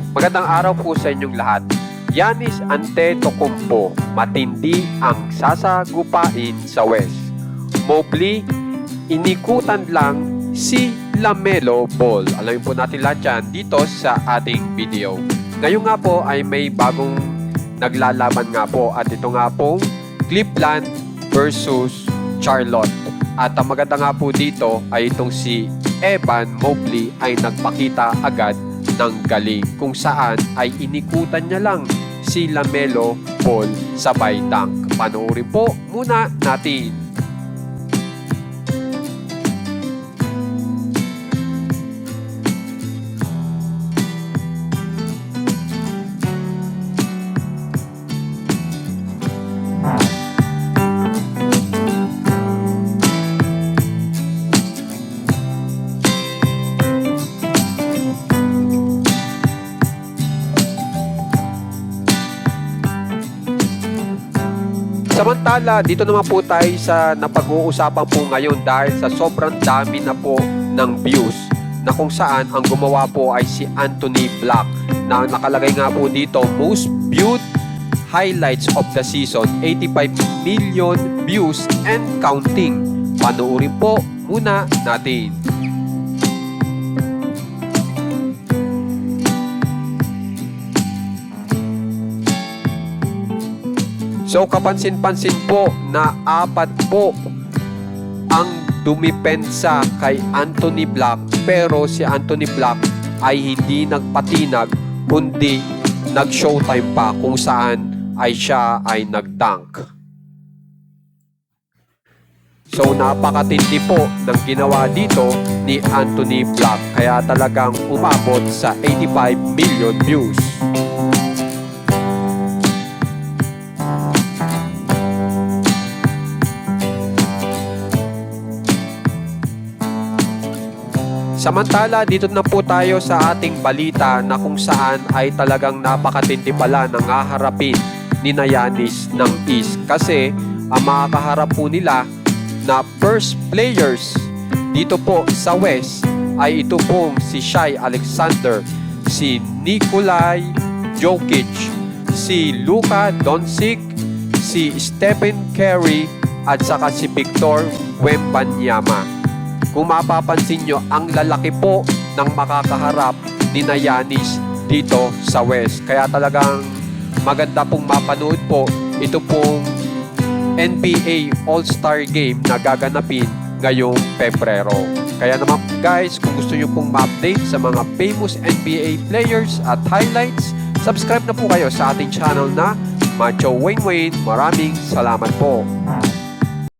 Magandang araw po sa inyong lahat. Giannis Antetokounmpo, matindi ang sasagupain sa West. Mobley, inikutan lang si LaMelo Ball. Alamin po natin lahat yan dito sa ating video. Ngayon nga po ay may bagong naglalaban nga po at ito nga pong Cleveland versus Charlotte. At ang maganda nga po dito ay itong si Evan Mobley ay nagpakita agad ng galing kung saan ay inikutan niya lang si LaMelo Ball sabay dunk. Panoorin po muna natin. Samantala, dito naman po tayo sa napag-uusapan po ngayon dahil sa sobrang dami na po ng views na kung saan ang gumawa po ay si Anthony Black na nakalagay nga po dito most viewed highlights of the season, 85 million views and counting. Panoorin po muna natin. So kapansin-pansin po na 4 po ang dumipensa kay Anthony Black, pero si Anthony Black ay hindi nagpatinag kundi nag-showtime pa kung saan ay siya ay nag-dunk. So napakatindi po ng ginawa dito ni Anthony Black kaya talagang umabot sa 85 million views. Samantala, dito na po tayo sa ating balita na kung saan ay talagang napakatindi pala ng haharapin ni Giannis ng East. Kasi ang makakaharap po nila na first players dito po sa West ay ito pong si Shai Alexander, si Nikolai Jokic, si Luka Doncic, si Stephen Curry at saka si Victor Wembanyama. Kung mapapansin nyo, ang lalaki po ng makakaharap ni Giannis dito sa West. Kaya talagang maganda pong mapanood po ito pong NBA All-Star Game na gaganapin ngayong Pebrero. Kaya naman guys, kung gusto nyo pong ma-update sa mga famous NBA players at highlights, subscribe na po kayo sa ating channel na Macho Wayne Wayne. Maraming salamat po.